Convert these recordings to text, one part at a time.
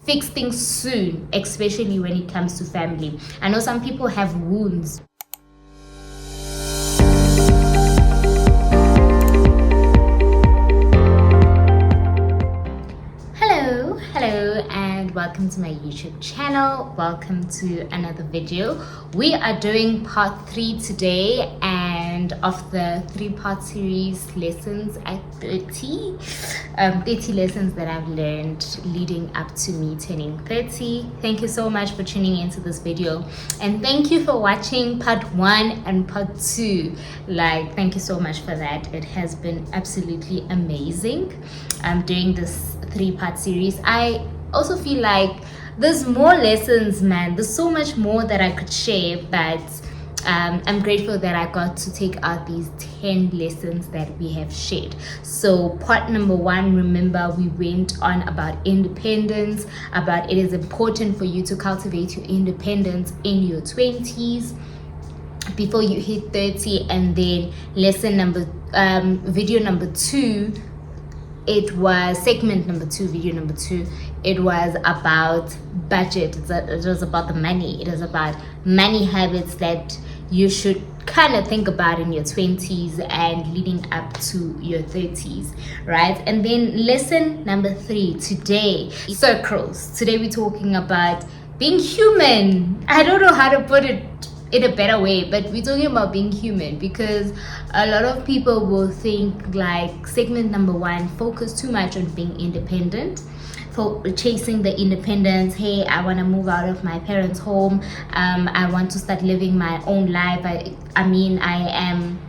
fix things soon, especially when it comes to family. I know some people have wounds. Hello and welcome to my YouTube channel. Welcome to another video. We are doing part 3 today, and of the 3-part series lessons at 30 lessons that I've learned leading up to me turning 30. Thank you so much for tuning into this video, and thank you for watching part 1 and part 2. Thank you so much for that. It has been absolutely amazing doing this 3-part series. I also feel like there's more lessons, man. There's so much more that I could share, but I'm grateful that I got to take out these 10 lessons that we have shared. So part number 1, remember, we went on about independence, about it is important for you to cultivate your independence in your 20s before you hit 30. And then video number 2, it was segment number 2, video number 2. It was about budget. It was about the money. It was about money habits that you should kind of think about in your 20s and leading up to your 30s, right? And then lesson number 3 today, circles. Today we're talking about being human. I don't know how to put it in a better way, but we're talking about being human, because a lot of people will think like segment number 1 focus too much on being independent, for chasing the independence. Hey, I want to move out of my parents' home. I want to start living my own life. I mean, I am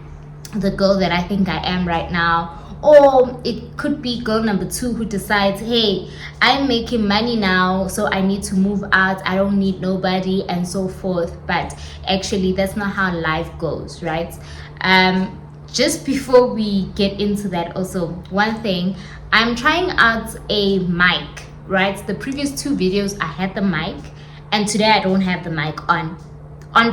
the girl that I think I am right now. Or it could be girl number 2 who decides, hey, I'm making money now, so I need to move out. I don't need nobody, and so forth. But actually, that's not how life goes, right? Just before we get into that, also, one thing, I'm trying out a mic, right? The previous 2 videos, I had the mic, and today I don't have the mic on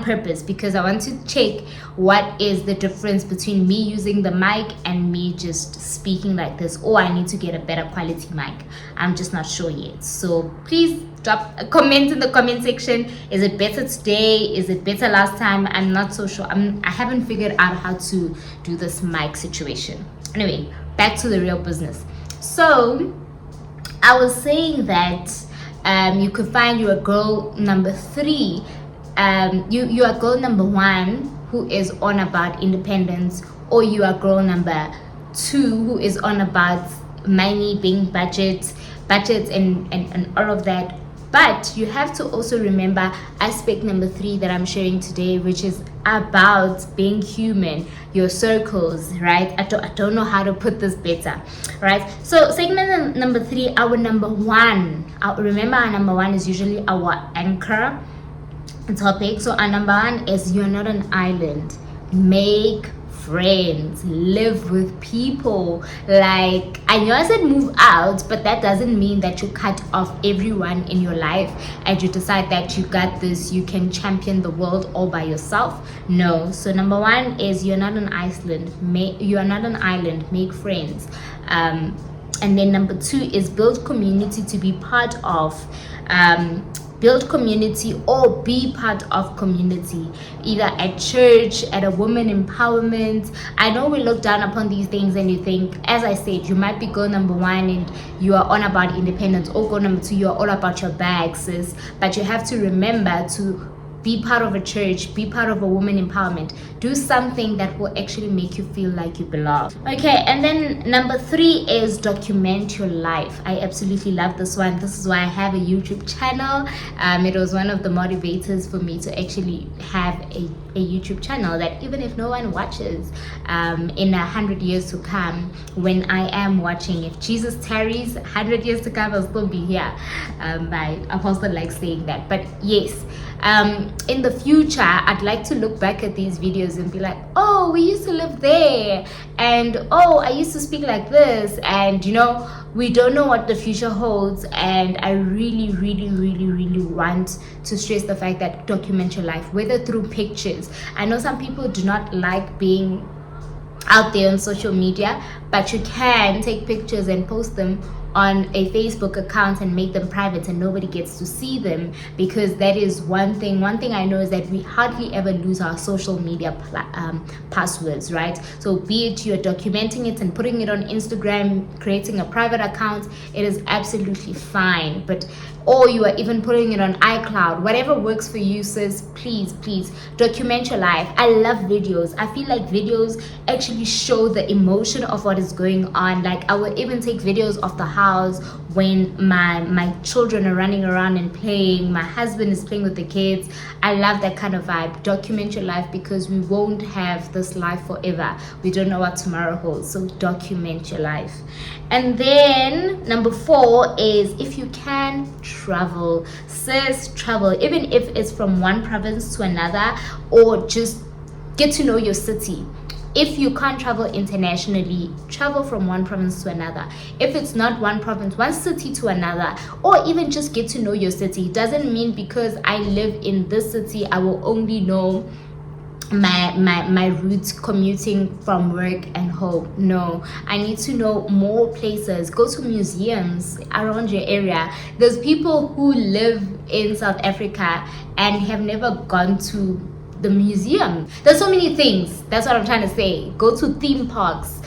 purpose, because I want to check what is the difference between me using the mic and me just speaking like this, or I need to get a better quality mic. I'm just not sure yet. So please drop a comment in the comment section. Is it better today? Is it better last time? I'm not so sure. I haven't figured out how to do this mic situation. Anyway, back to the real business. So I was saying that you could find your girl number 3. You are girl number 1 who is on about independence, or you are girl number 2 who is on about money, being budgets and all of that. But you have to also remember aspect number 3 that I'm sharing today, which is about being human, your circles, right? I don't know how to put this better, right? So segment number 3, our number 1. Remember, our number 1 is usually our anchor topic. So our number 1 is you're not an island. Make friends, live with people. Like, I know I said move out, but that doesn't mean that you cut off everyone in your life and you decide that you got this, you can champion the world all by yourself. No. So number 1 is you're not an island. You are not an island. Make friends. And then number 2 is build community to be part of. Build community or be part of community, either at church, at a woman empowerment. I know we look down upon these things and you think, as I said, you might be girl number 1 and you are on about independence, or girl number 2, you are all about your bag, sis. But you have to remember to be part of a church, be part of a woman empowerment. Do something that will actually make you feel like you belong. Okay, and then number 3 is document your life. I absolutely love this one. This is why I have a YouTube channel. It was one of the motivators for me to actually have a YouTube channel, that even if no one watches, in 100 years to come, when I am watching, if Jesus tarries 100 years to come, I'll still be here. My apostle likes saying that. But yes, in the future, I'd like to look back at these videos and be like, oh, we used to live there, and oh, I used to speak like this, and we don't know what the future holds. And I really want to stress the fact that document your life, whether through pictures. I know some people do not like being out there on social media, but you can take pictures and post them, on a Facebook account and make them private and nobody gets to see them, because that is one thing I know is that we hardly ever lose our social media passwords, right? So be it you're documenting it and putting it on Instagram, creating a private account, it is absolutely fine. But or you are even putting it on iCloud, whatever works for you, sis, please document your life. I love videos. I feel like videos actually show the emotion of what is going on. Like I will even take videos of the house when my children are running around and playing, my husband is playing with the kids. I love that kind of vibe. Document your life, because we won't have this life forever. We don't know what tomorrow holds, so document your life. And then number 4 is, if you can, travel. Sis, travel, even if it's from one province to another, or just get to know your city. If you can't travel internationally, travel from one province to another. If it's not one province, one city to another, or even just get to know your city. Doesn't mean because I live in this city I will only know my routes commuting from work and home. No, I need to know more places. Go to museums around your area. There's people who live in South Africa and have never gone to the museum. There's so many things. That's what I'm trying to say. Go to theme parks,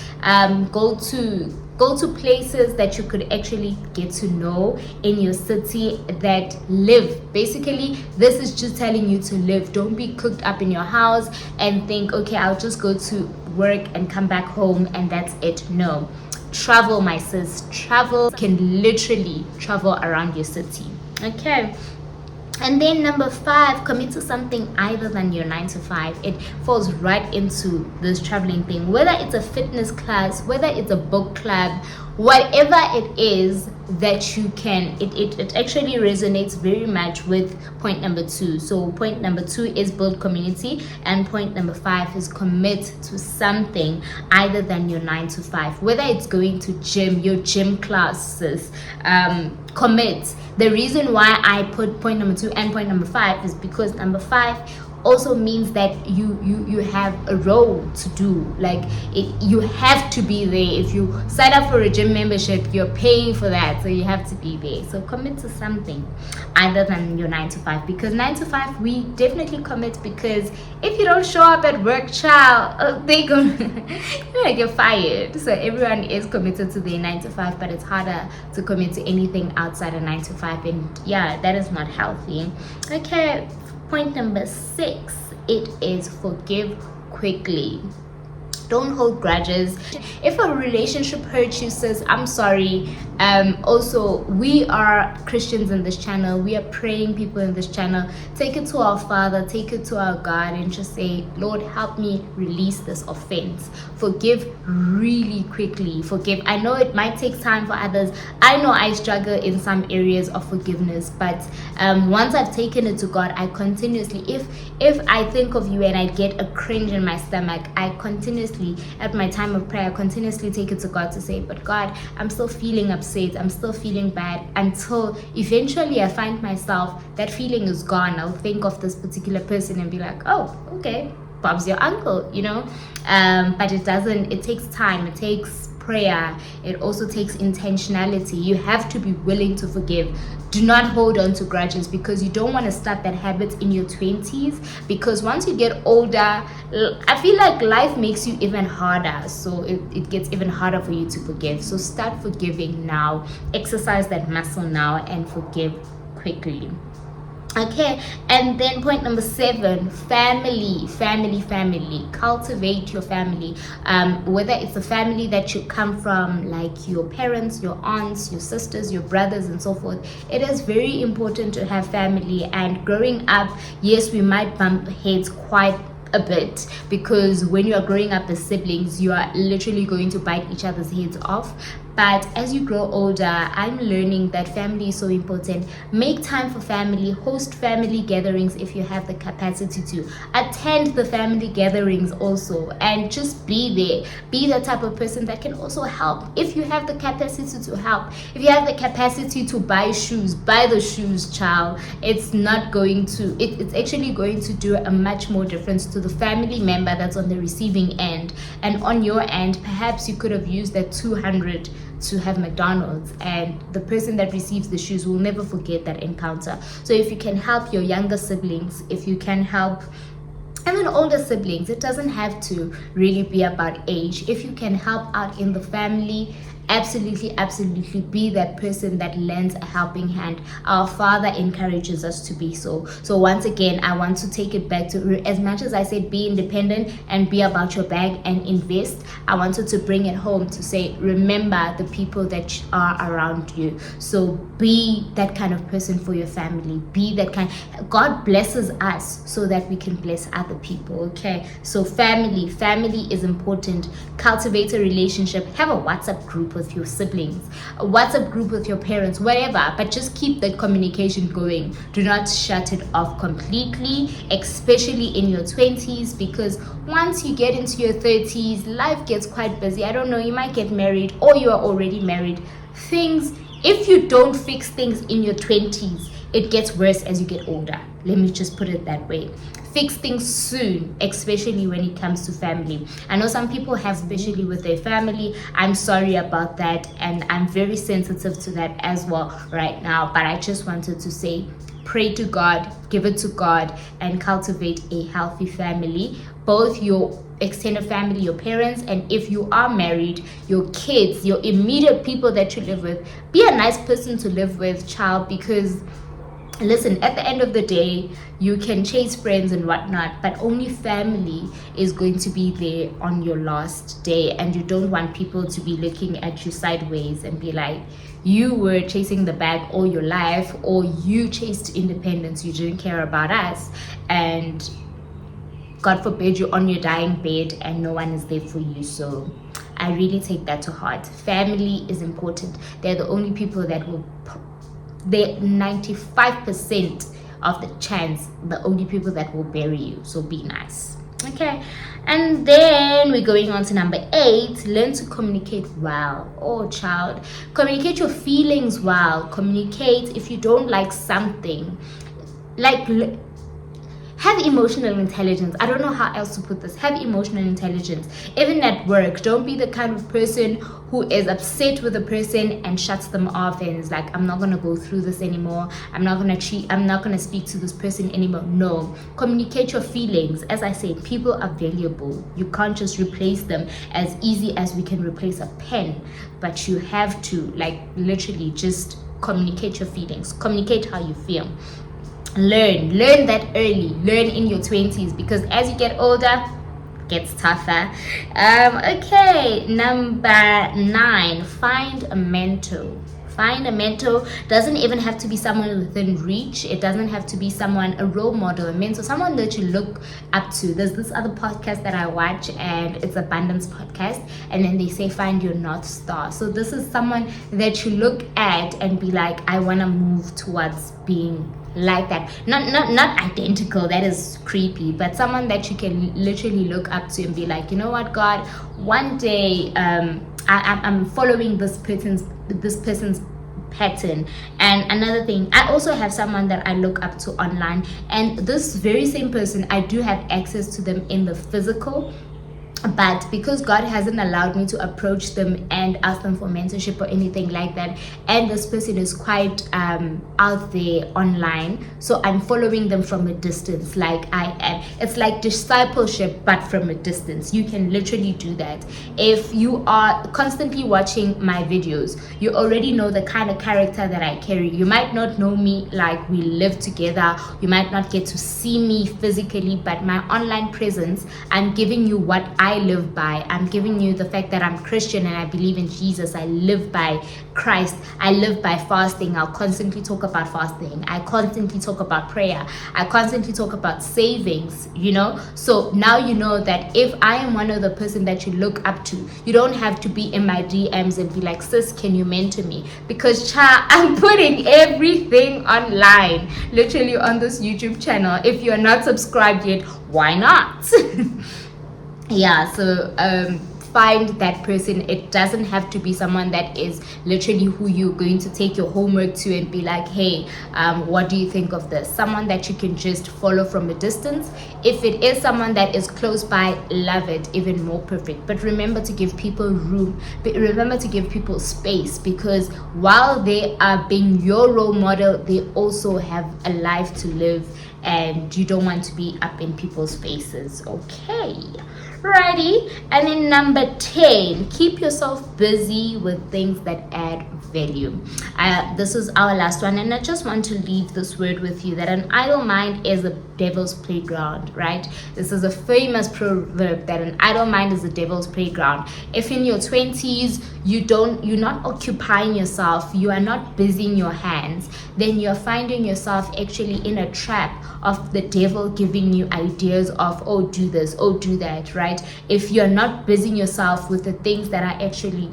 go to places that you could actually get to know in your city that live. Basically, this is just telling you to live. Don't be cooked up in your house and think, okay, I'll just go to work and come back home and that's it. No, travel, my sis. Travel. Can literally travel around your city. Okay. And then number 5, commit to something other than your 9 to 5. It falls right into this traveling thing. Whether it's a fitness class, whether it's a book club, whatever it is that you can, it actually resonates very much with point number 2. So point number 2 is build community, and point number 5 is commit to something other than your 9 to 5. Whether it's going to gym, your gym classes, commit. The reason why I put point number 2 and point number 5 is because number 5 also means that you have a role to do. Like you have to be there. If you sign up for a gym membership, you're paying for that, so you have to be there. So commit to something other than your 9 to 5, because 9 to 5 we definitely commit, because if you don't show up at work, child, they gonna you're gonna get fired. So everyone is committed to their 9 to 5, but it's harder to commit to anything outside of 9 to 5, and yeah, that is not healthy. Okay. Point number 6, it is forgive quickly. Don't hold grudges. If a relationship hurts you, sis, I'm sorry. Also, we are Christians in this channel. We are praying people in this channel. Take it to our Father, take it to our God, and just say, Lord, help me release this offense. Forgive really quickly. Forgive. I know it might take time for others. I know I struggle in some areas of forgiveness, but once I've taken it to God, I continuously, if I think of you and I get a cringe in my stomach, I continuously, at my time of prayer, I continuously take it to God to say, but God, I'm still feeling upset, I'm still feeling bad, until eventually I find myself, that feeling is gone. I'll think of this particular person and be like, oh, okay, Bob's your uncle, you know. But it takes time, it takes prayer, it also takes intentionality. You have to be willing to forgive. Do not hold on to grudges, because you don't want to start that habit in your 20s, because once you get older, I feel like life makes you even harder, so it gets even harder for you to forgive. So start forgiving now, exercise that muscle now, and forgive quickly. Okay, and then point number 7, family. Cultivate your family. Whether it's a family that you come from, like your parents, your aunts, your sisters, your brothers, and so forth. It is very important to have family. And growing up, yes, we might bump heads quite a bit, because when you are growing up as siblings, you are literally going to bite each other's heads off. But as you grow older, I'm learning that family is so important. Make time for family, host family gatherings if you have the capacity to. Attend the family gatherings also, and just be there. Be the type of person that can also help. If you have the capacity to help, if you have the capacity to buy shoes, buy the shoes, child. It's not going to, it's actually going to do a much more difference to the family member that's on the receiving end. And on your end, perhaps you could have used that 200 to have McDonald's, and the person that receives the shoes will never forget that encounter. So if you can help your younger siblings, if you can help even older siblings, it doesn't have to really be about age. If you can help out in the family, absolutely be that person that lends a helping hand. Our Father encourages us to be so. So once again, I want to take it back to, as much as I said be independent and be about your bag and invest, I wanted to bring it home to say, remember the people that are around you. So be that kind of person for your family. Be that kind. God blesses us so that we can bless other people. Okay, so family is important. Cultivate a relationship. Have a WhatsApp group with your siblings, a WhatsApp group with your parents, whatever, but just keep that communication going. Do not shut it off completely, especially in your 20s, because once you get into your 30s, life gets quite busy. I don't know, you might get married or you are already married. If you don't fix things in your 20s, it gets worse as you get older. Let me just put it that way. Fix things soon, especially when it comes to family. I know some people have, especially with their family. I'm sorry about that, and I'm very sensitive to that as well right now. But I just wanted to say, pray to God, give it to God, and cultivate a healthy family. Both your extended family, your parents, and if you are married, your kids, your immediate people that you live with. Be a nice person to live with, child, because listen, at the end of the day, you can chase friends and whatnot, but only family is going to be there on your last day. And you don't want people to be looking at you sideways and be like, you were chasing the bag all your life, or you chased independence, you didn't care about us, and God forbid you're on your dying bed and no one is there for you. So I really take that to heart. Family is important. They're the only people that will, they're 95% of the chance, the only people that will bury you. So be nice. Okay, and then we're going on to number 8. Learn to communicate well. Oh, child, communicate your feelings well. Communicate if you don't like something, like have emotional intelligence. I don't know how else to put this. Have emotional intelligence. Even at work, don't be the kind of person who is upset with a person and shuts them off and is like, I'm not going to go through this anymore. I'm not going to speak to this person anymore. No. Communicate your feelings. As I said, people are valuable. You can't just replace them as easy as we can replace a pen. But you have to, like, literally just communicate your feelings. Communicate how you feel. Learn that early. Learn in your 20s, because as you get older, it gets tougher. Okay, number 9, find a mentor. Find a mentor. Doesn't even have to be someone within reach. It doesn't have to be someone, a role model, a mentor, someone that you look up to. There's this other podcast that I watch, and it's Abundance Podcast, and then they say find your North Star. So this is someone that you look at and be like, I want to move towards being like that. Not identical, that is creepy, but someone that you can literally look up to and be like, you know what, God, one day I'm following this person's pattern. And another thing, I also have someone that I look up to online, and this very same person, I do have access to them in the physical, but because God hasn't allowed me to approach them and ask them for mentorship or anything like that, and this person is quite out there online, so I'm following them from a distance. Like I am, it's like discipleship but from a distance. You can literally do that. If you are constantly watching my videos, you already know the kind of character that I carry. You might not know me like we live together, you might not get to see me physically, but my online presence, I'm giving you what I live by. I'm giving you the fact that I'm Christian and I believe in Jesus. I live by Christ. I live by fasting. I'll constantly talk about fasting. I constantly talk about prayer. I constantly talk about savings, you know. So now you know that if I am one of the person that you look up to, you don't have to be in my DMs and be like, sis, can you mentor me? Because I'm putting everything online, literally on this YouTube channel. If you're not subscribed yet, why not? Yeah, so find that person. It doesn't have to be someone that is literally who you're going to take your homework to and be like, hey, what do you think of this? Someone that you can just follow from a distance. If it is someone that is close by, love it, even more perfect. But remember to give people room, but remember to give people space, because while they are being your role model, they also have a life to live, and you don't want to be up in people's faces. Okay, righty. And then number 10, keep yourself busy with things that add value. This is our last one, and I just want to leave this word with you, that an idle mind is a devil's playground, right? This is a famous proverb, that an idle mind is a devil's playground. If in your 20s you're not occupying yourself, you are not busying your hands, then you're finding yourself actually in a trap of the devil giving you ideas of, oh, do this, oh, do that, right? If you're not busying yourself with the things that are actually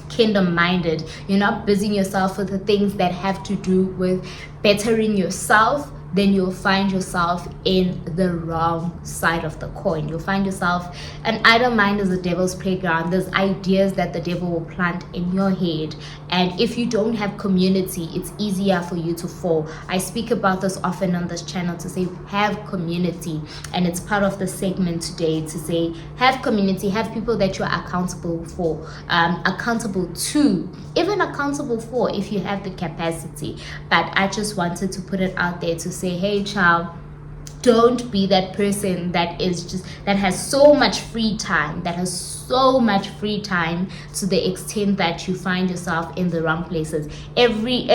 kingdom minded, you're not busying yourself with the things that have to do with bettering yourself, then you'll find yourself in the wrong side of the coin. You'll find yourself, an idle mind is the devil's playground. There's ideas that the devil will plant in your head, and if you don't have community, it's easier for you to fall. I speak about this often on this channel, to say have community, and it's part of the segment today, to say have community, have people that you're accountable for, accountable to, even accountable for if you have the capacity. But I just wanted to put it out there to say, hey child, don't be that person that has so much free time, to the extent that you find yourself in the wrong places. Every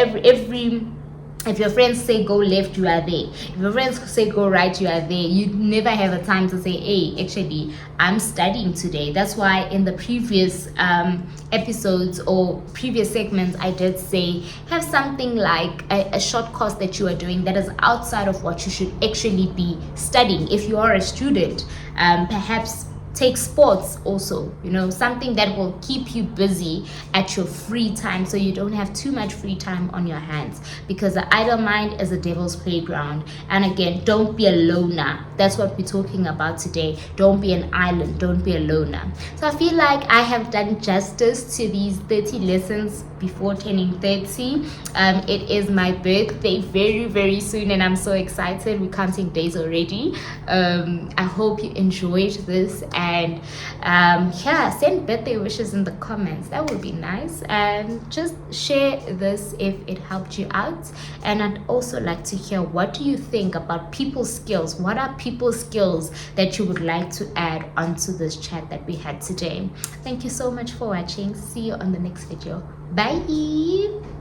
if your friends say go left, you are there. If your friends say go right, you are there. You never have a time to say, hey, actually, I'm studying today. That's why in the previous episodes or previous segments, I did say have something like a short course that you are doing that is outside of what you should actually be studying. If you are a student, perhaps take sports also, something that will keep you busy at your free time, so you don't have too much free time on your hands, because the idle mind is a devil's playground. And again, don't be a loner. That's what we're talking about today. Don't be an island, don't be a loner. So I feel like I have done justice to these 30 lessons before turning 30. It is my birthday very, very soon, and I'm so excited. We're counting days already. I hope you enjoyed this, and send birthday wishes in the comments. That would be nice, and just share this if it helped you out. And I'd also like to hear, what do you think about people skills? What are people skills that you would like to add onto this chat that we had today? Thank you so much for watching. See you on the next video. Bye.